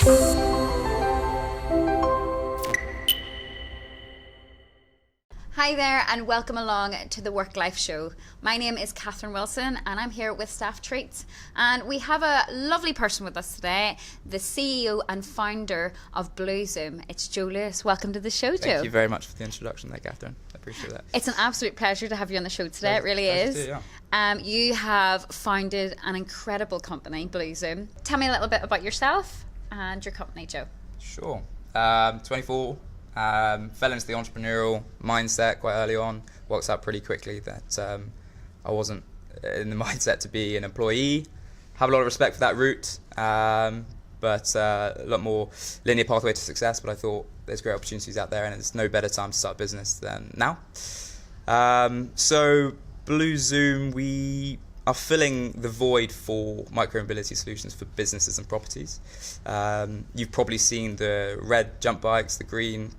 Hi there and welcome along to the Work Life Show. My name is Catherine Wilson and I'm here with Staff Treats, and we have a lovely person with us today, the CEO and founder of BlueZoom. It's Joe Lewin. Welcome to the show, Joe. Thank you very much for the introduction there, Catherine. I appreciate that. It's an absolute pleasure to have you on the show today. It really is. Too, yeah. You have founded an incredible company, BlueZoom. Tell me a little bit about yourself and your company, Joe. Sure. 24. Fell into the entrepreneurial mindset quite early on. Worked out pretty quickly that I wasn't in the mindset to be an employee. Have a lot of respect for that route, but a lot more linear pathway to success. But I thought there's great opportunities out there, and there's no better time to start business than now. So BlueZoom, we are filling the void for micro-mobility solutions for businesses and properties. You've probably seen the red jump bikes, the green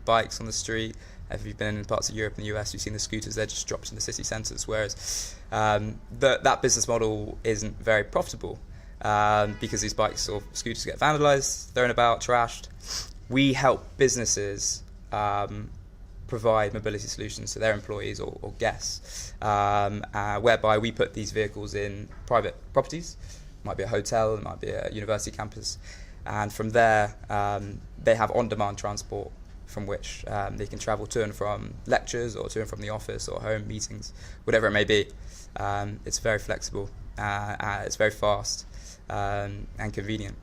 bikes on the street. If you've been in parts of Europe and the US, you've seen the scooters. They're just dropped in the city centres, whereas that business model isn't very profitable because these bikes or scooters get vandalised, thrown about, trashed. We help businesses provide mobility solutions to their employees or guests, whereby we put these vehicles in private properties. It might be a hotel, it might be a university campus, and from there they have on-demand transport from which they can travel to and from lectures or to and from the office or home meetings, whatever it may be. It's very flexible, it's very fast and convenient.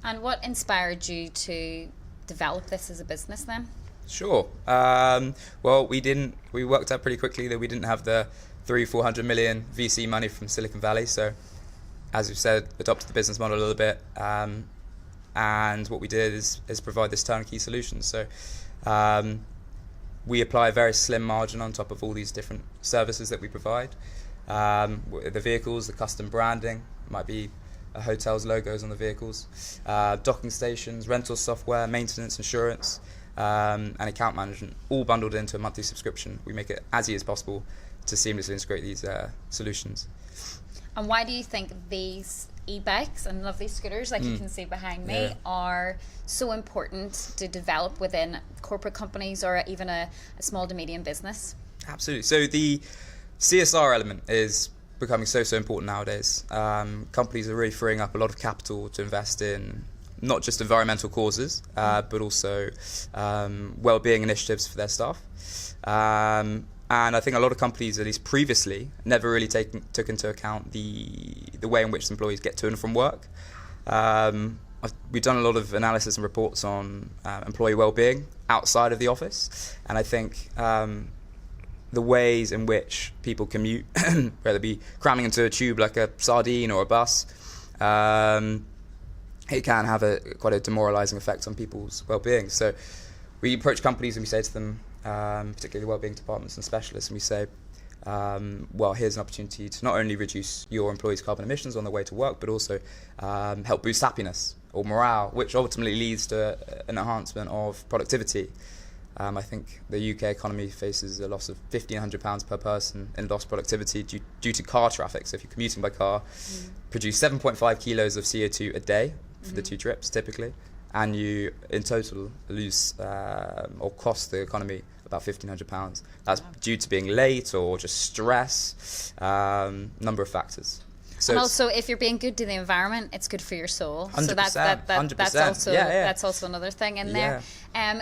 And what inspired you to develop this as a business then? Sure. Well, we worked out pretty quickly that we didn't have the 300-400 million VC money from Silicon Valley. So, as we've said, adopted the business model a little bit. And what we did is provide this turnkey solution. So, we apply a very slim margin on top of all these different services that we provide. The vehicles, the custom branding, might be a hotel's logos on the vehicles, docking stations, rental software, maintenance, insurance, and account management, all bundled into a monthly subscription. We make it as easy as possible to seamlessly integrate these solutions. And why do you think these e-bikes and lovely scooters, like you can see behind me, are so important to develop within corporate companies or even a small to medium business? Absolutely. So the CSR element is becoming so important nowadays. Companies are really freeing up a lot of capital to invest in not just environmental causes, but also wellbeing initiatives for their staff. And I think a lot of companies, at least previously, never really took into account the way in which employees get to and from work. We've done a lot of analysis and reports on employee wellbeing outside of the office, and I think the ways in which people commute, whether it be cramming into a tube like a sardine or a bus, it can have quite a demoralising effect on people's well-being. So we approach companies and we say to them, particularly the wellbeing departments and specialists, and we say, well, here's an opportunity to not only reduce your employees' carbon emissions on their way to work, but also help boost happiness or morale, which ultimately leads to an enhancement of productivity. I think the UK economy faces a loss of £1,500 per person in lost productivity due to car traffic. So if you're commuting by car, produce 7.5 kilos of CO2 a day for the 2 trips typically, and you in total lose or cost the economy about £1,500. That's due to being late or just stress, number of factors. So and also, if you're being good to the environment, it's good for your soul. 100%, so that's also another thing in there.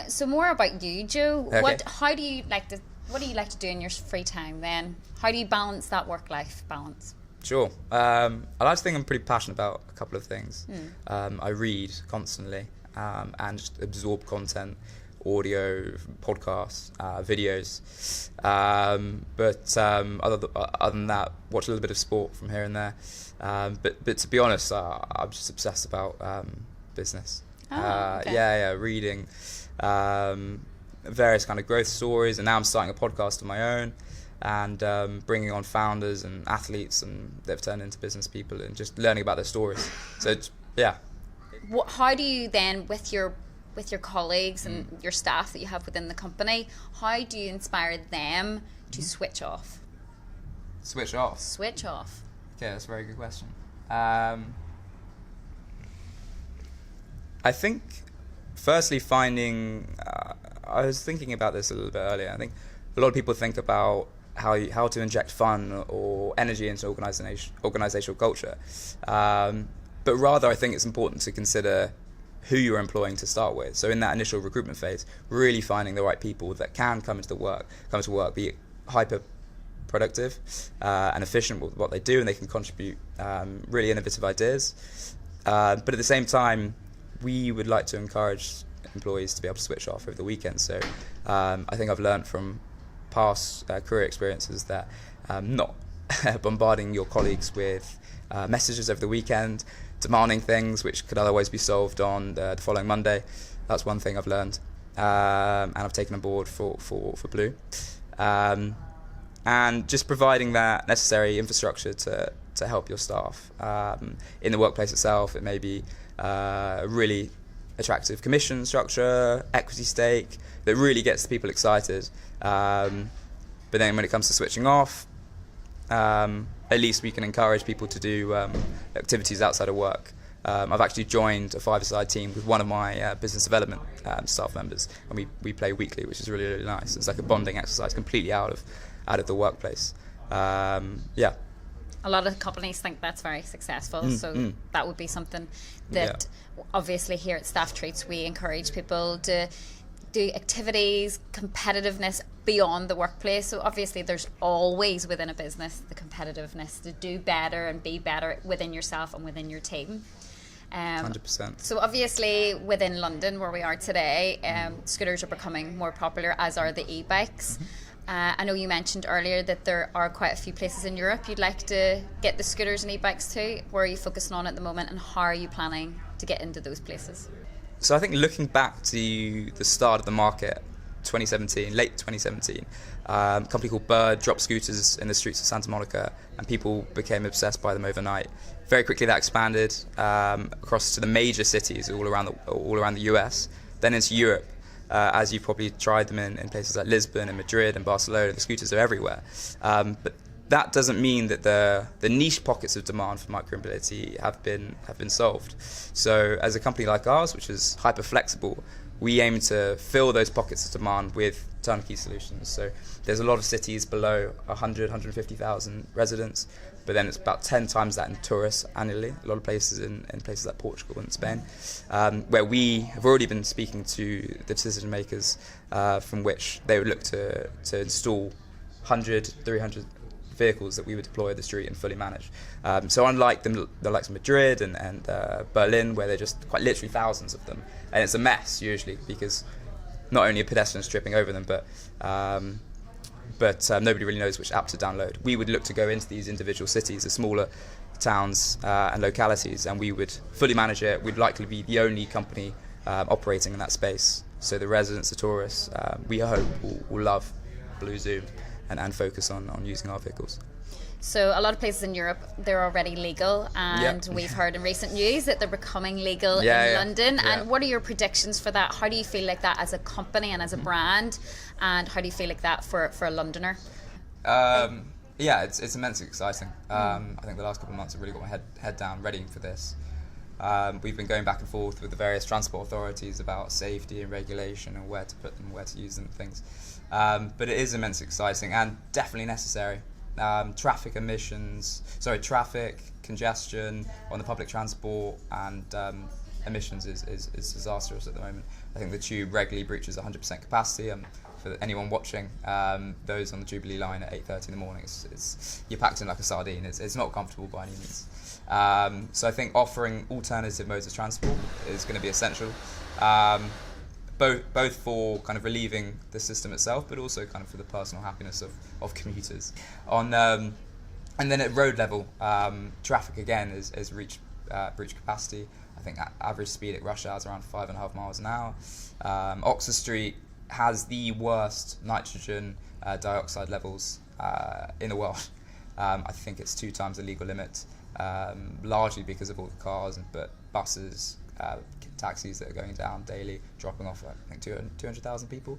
So more about you, Joe. Okay. What do you like to do in your free time then? How do you balance that work-life balance? Sure. I like to think I'm pretty passionate about a couple of things. I read constantly and just absorb content, audio, podcasts, videos. But other than that, watch a little bit of sport from here and there. But to be honest, I'm just obsessed about business. Okay. Reading various kind of growth stories, and now I'm starting a podcast of my own, and bringing on founders and athletes, and they've turned into business people, and just learning about their stories. So how do you then, with your colleagues and your staff that you have within the company, how do you inspire them to switch off? Switch off? Switch off. Okay, that's a very good question. I think, firstly, I was thinking about this a little bit earlier. I think a lot of people think about how to inject fun or energy into organizational culture. But rather, I think it's important to consider who you're employing to start with. So in that initial recruitment phase, really finding the right people that can come to work, be hyper productive and efficient with what they do, and they can contribute really innovative ideas. But at the same time, we would like to encourage employees to be able to switch off over the weekend. So I think I've learned from past career experiences that not bombarding your colleagues with messages over the weekend, demanding things which could otherwise be solved on the following Monday. That's one thing I've learned, and I've taken on board for Blue. And just providing that necessary infrastructure to help your staff. In the workplace itself, it may be a really attractive commission structure, equity stake, that really gets people excited. But then when it comes to switching off, at least we can encourage people to do activities outside of work. I've actually joined a five-a-side team with one of my business development staff members, and we play weekly, which is really, really nice. It's like a bonding exercise, completely out of the workplace. Yeah. A lot of companies think that's very successful, so that would be something that obviously here at Staff Treats we encourage people to do activities, competitiveness beyond the workplace. So obviously there's always within a business the competitiveness to do better and be better within yourself and within your team. 100%. So obviously within London, where we are today, scooters are becoming more popular, as are the e-bikes. I know you mentioned earlier that there are quite a few places in Europe you'd like to get the scooters and e-bikes to. Where are you focusing on at the moment, and how are you planning to get into those places? So I think looking back to the start of the market, 2017, late 2017, a company called Bird dropped scooters in the streets of Santa Monica, and people became obsessed by them overnight. Very quickly that expanded across to the major cities all around the US, then into Europe. As you've probably tried them in places like Lisbon and Madrid and Barcelona, the scooters are everywhere. But that doesn't mean that the niche pockets of demand for micromobility have been solved. So as a company like ours, which is hyper flexible, we aim to fill those pockets of demand with turnkey solutions. So there's a lot of cities below 100, 150,000 residents, but then it's about 10 times that in tourists annually. A lot of places in places like Portugal and Spain, where we have already been speaking to the decision makers, from which they would look to install 100, 300 vehicles that we would deploy at the street and fully manage. So unlike the likes of Madrid and Berlin, where they're just quite literally thousands of them, and it's a mess usually because not only are pedestrians tripping over them, but nobody really knows which app to download. We would look to go into these individual cities, the smaller towns and localities, and we would fully manage it. We'd likely be the only company operating in that space. So the residents, the tourists, we hope will love Blue Zoom and focus on using our vehicles. So a lot of places in Europe, they're already legal, and we've heard in recent news that they're becoming legal in London. And what are your predictions for that? How do you feel like that as a company and as a brand, and how do you feel like that for a Londoner? It's immensely exciting. I think the last couple of months have really got my head down readying for this. We've been going back and forth with the various transport authorities about safety and regulation and where to put them, where to use them, things. But it is immensely exciting and definitely necessary. Traffic congestion on the public transport and emissions is disastrous at the moment. I think the tube regularly breaches 100% capacity. For anyone watching, those on the Jubilee line at 8:30 in the morning, you're packed in like a sardine. It's not comfortable by any means. So I think offering alternative modes of transport is going to be essential. Both for kind of relieving the system itself, but also kind of for the personal happiness of commuters. And then at road level, traffic again has reached capacity. I think average speed at rush hour is around 5.5 miles an hour. Oxford Street has the worst nitrogen dioxide levels in the world. I think it's 2 times the legal limit, largely because of all the cars, but buses, taxis that are going down daily, dropping off I think 200,000 people.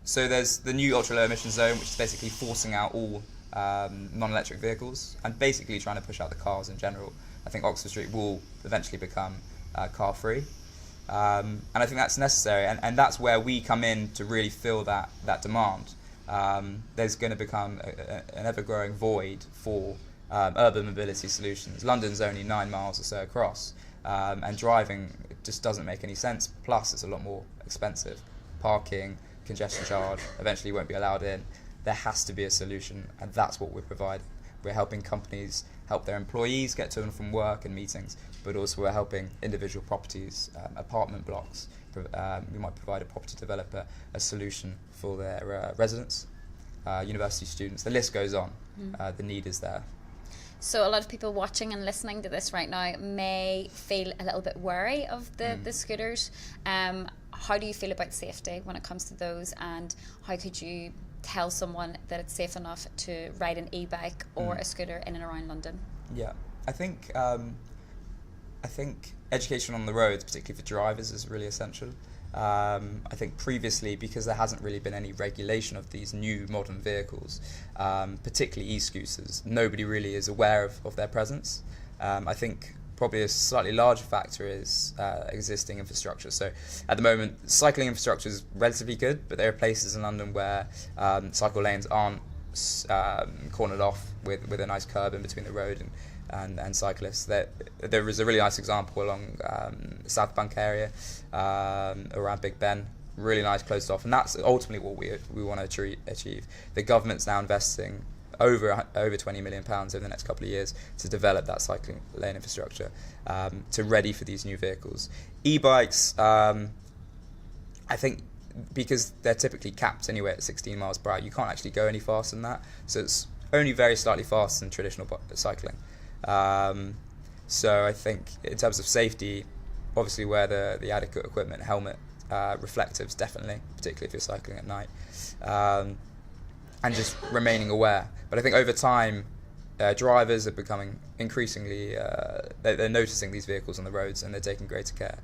So there's the new ultra low emission zone, which is basically forcing out all non-electric vehicles and basically trying to push out the cars in general. I think Oxford Street will eventually become car free. And I think that's necessary, and that's where we come in to really fill that demand. There's going to become an ever-growing void for urban mobility solutions. London's only 9 miles or so across, and driving just doesn't make any sense. Plus, it's a lot more expensive. Parking, congestion charge, eventually won't be allowed in. There has to be a solution, and that's what we're providing. We're helping companies help their employees get to and from work and meetings, but also we're helping individual properties, apartment blocks. We might provide a property developer a solution for their residents, university students. The list goes on. The need is there. So a lot of people watching and listening to this right now may feel a little bit wary of the scooters. How do you feel about safety when it comes to those, and how could you tell someone that it's safe enough to ride an e-bike or a scooter in and around London? Yeah, I think education on the roads, particularly for drivers, is really essential. I think previously, because there hasn't really been any regulation of these new modern vehicles, particularly e-scooters, nobody really is aware of their presence. I think probably a slightly larger factor is existing infrastructure. So at the moment, cycling infrastructure is relatively good, but there are places in London where cycle lanes aren't cornered off with a nice curb in between the road and cyclists. There is a really nice example along the South Bank area, around Big Ben. Really nice, closed off, and that's ultimately what we want to achieve. The government's now investing over £20 million over the next couple of years to develop that cycling lane infrastructure to ready for these new vehicles. E-bikes, I think, because they're typically capped anyway at 16 miles per hour, you can't actually go any faster than that. So it's only very slightly faster than traditional cycling. So I think in terms of safety, obviously wear the adequate equipment, helmet, reflectives definitely, particularly if you're cycling at night, and just remaining aware. But I think over time, drivers are becoming increasingly, they're noticing these vehicles on the roads, and they're taking greater care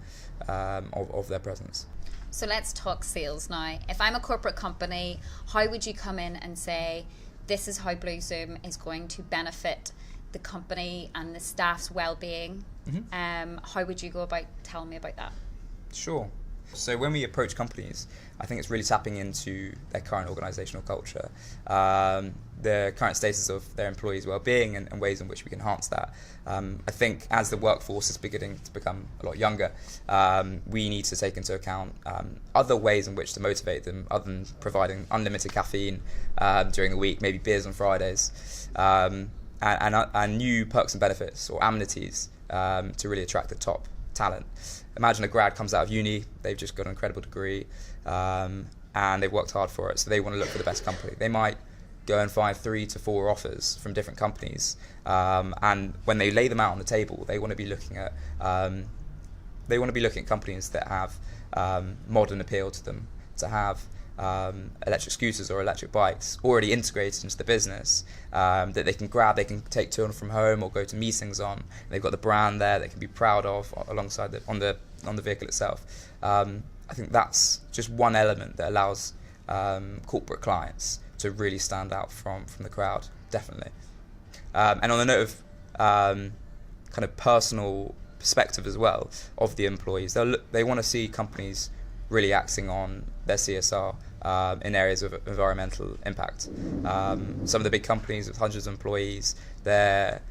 of their presence. So let's talk sales now. If I'm a corporate company, how would you come in and say, this is how Blue Zoom is going to benefit the company and the staff's well-being? How would you go about telling me about that? Sure. So when we approach companies, I think it's really tapping into their current organisational culture, the current status of their employees' well-being, and ways in which we can enhance that. I think as the workforce is beginning to become a lot younger, we need to take into account other ways in which to motivate them, other than providing unlimited caffeine during the week, maybe beers on Fridays, and new perks and benefits or amenities to really attract the top talent. Imagine a grad comes out of uni, they've just got an incredible degree, and they've worked hard for it, so they want to look for the best company. They might go and find 3 to 4 offers from different companies, and when they lay them out on the table, they want to be looking at companies that have modern appeal to them, to have electric scooters or electric bikes already integrated into the business, that they can grab, they can take to and from home or go to meetings on. They've got the brand there they can be proud of alongside on the vehicle itself. I think that's just one element that allows corporate clients to really stand out from the crowd, definitely. And on the note of kind of personal perspective as well of the employees, they want to see companies really acting on their CSR in areas of environmental impact. Some of the big companies with hundreds of employees, they're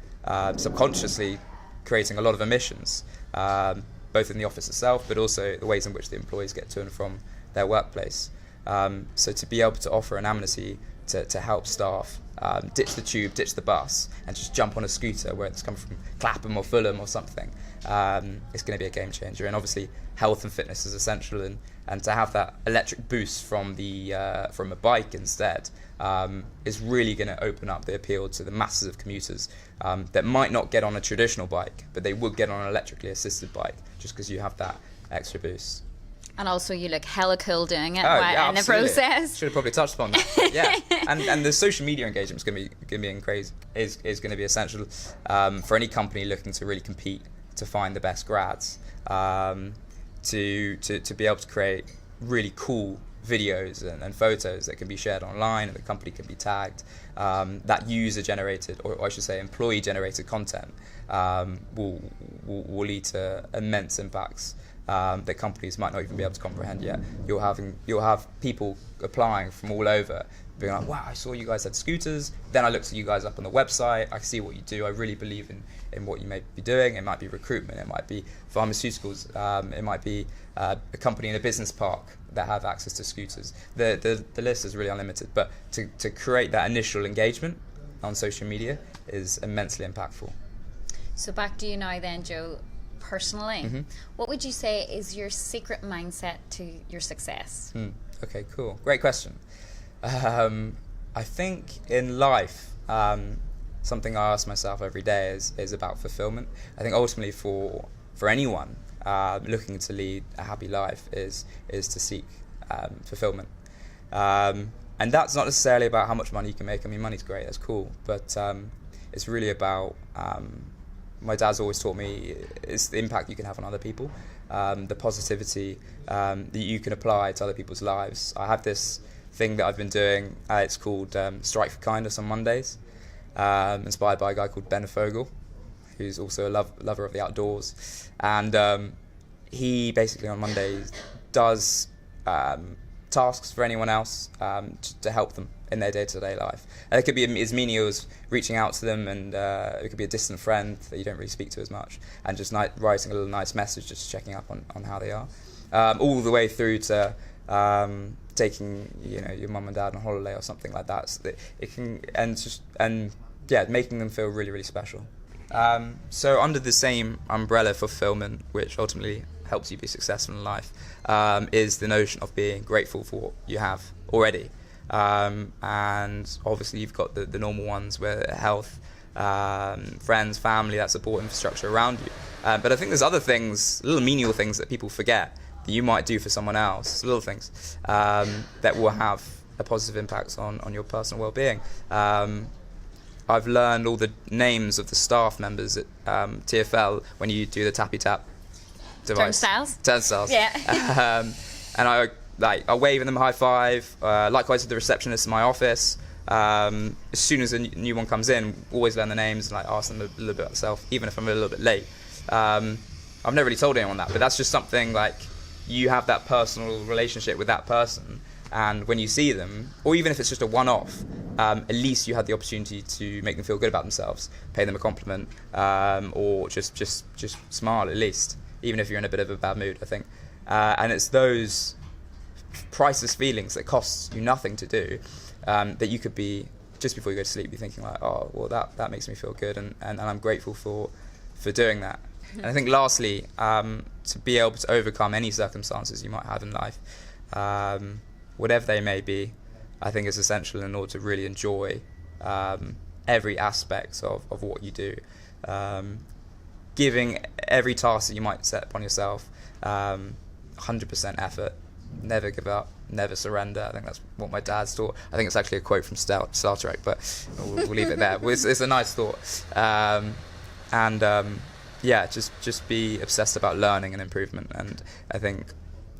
subconsciously creating a lot of emissions, both in the office itself, but also the ways in which the employees get to and from their workplace. So to be able to offer an amenity to help staff ditch the tube, ditch the bus, and just jump on a scooter, where it's come from Clapham or Fulham or something, it's going to be a game changer. And obviously health and fitness is essential, and to have that electric boost from a bike instead is really going to open up the appeal to the masses of commuters that might not get on a traditional bike, but they would get on an electrically assisted bike, just because you have that extra boost. And also you look hella cool doing it in the process. Should have probably touched upon that. But yeah, and the social media engagement is going to be crazy. Is going to be essential for any company looking to really compete to find the best grads. To be able to create really cool videos and photos that can be shared online, and the company can be tagged. That user-generated, or I should say employee-generated content will lead to immense impacts that companies might not even be able to comprehend yet. You'll have people applying from all over, being like, wow, I saw you guys had scooters, then I looked at you guys up on the website, I see what you do, I really believe in what you may be doing. It might be recruitment, it might be pharmaceuticals, it might be a company in a business park that have access to scooters. The list is really unlimited, but to create that initial engagement on social media is immensely impactful. So back to you now then, Joe, personally, what would you say is your secret mindset to your success? Okay, cool. Great question. I think in life, something I ask myself every day is about fulfillment. I think ultimately for anyone looking to lead a happy life is to seek fulfillment. And that's not necessarily about how much money you can make. I mean, money's great, that's cool, but it's really about, my dad's always taught me, it's the impact you can have on other people, the positivity that you can apply to other people's lives. I have this thing that I've been doing, it's called Strike for Kindness on Mondays, inspired by a guy called Ben Fogel, who's also a lover of the outdoors. And he basically on Mondays does tasks for anyone else to help them in their day-to-day life. And it could be as menial as reaching out to them, and it could be a distant friend that you don't really speak to as much, and just writing a little nice message, just checking up on how they are, all the way through to taking your mum and dad on holiday or something like that. So that it can making them feel really, really special. So under the same umbrella of fulfillment, which ultimately helps you be successful in life, is the notion of being grateful for what you have already. And obviously you've got the normal ones where health, friends, family, that support infrastructure around you. But I think there's other things, little menial things that people forget that you might do for someone else, little things that will have a positive impact on your personal well-being. I've learned all the names of the staff members at TfL when you do the tappy tap device. Turnstiles. Yeah. And I wave at them, high five. Likewise with the receptionist in my office. As soon as a new one comes in, always learn the names and ask them a little bit about themselves, even if I'm a little bit late. I've never really told anyone that, but that's just something you have that personal relationship with that person, and when you see them, or even if it's just a one-off, at least you had the opportunity to make them feel good about themselves, pay them a compliment, or just smile at least, even if you're in a bit of a bad mood, I think. And it's those priceless feelings that costs you nothing to do, that you could be, just before you go to sleep, be thinking oh, well, that makes me feel good, and I'm grateful for doing that. And I think lastly, to be able to overcome any circumstances you might have in life, whatever they may be, I think is essential in order to really enjoy every aspect of what you do. Giving every task that you might set upon yourself 100% effort, never give up, never surrender. I think that's what my dad's taught. I think it's actually a quote from Star Trek, but we'll leave it there. It's a nice thought. Just be obsessed about learning and improvement. And I think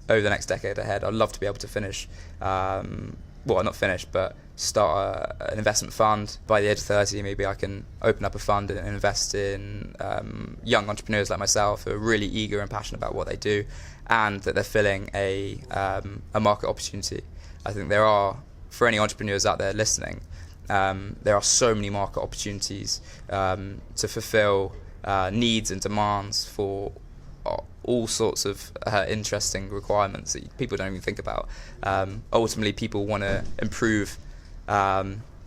over the next decade ahead, I'd love to be able to finish, not finish, but start an investment fund. By the age of 30, maybe I can open up a fund and invest in young entrepreneurs like myself who are really eager and passionate about what they do, and that they're filling a market opportunity. I think there are, for any entrepreneurs out there listening, there are so many market opportunities to fulfill needs and demands for all sorts of interesting requirements that people don't even think about. Ultimately, people want to improve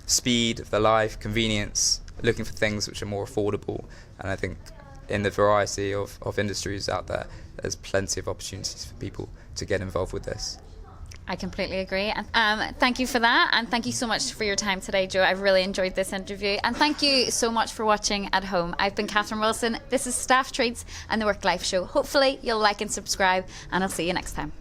speed of their life, convenience, looking for things which are more affordable. And I think in the variety of industries out there, there's plenty of opportunities for people to get involved with this. I completely agree. And thank you for that. And thank you so much for your time today, Joe. I've really enjoyed this interview. And thank you so much for watching at home. I've been Catherine Wilson. This is Staff Treats and the Work Life Show. Hopefully you'll like and subscribe, and I'll see you next time.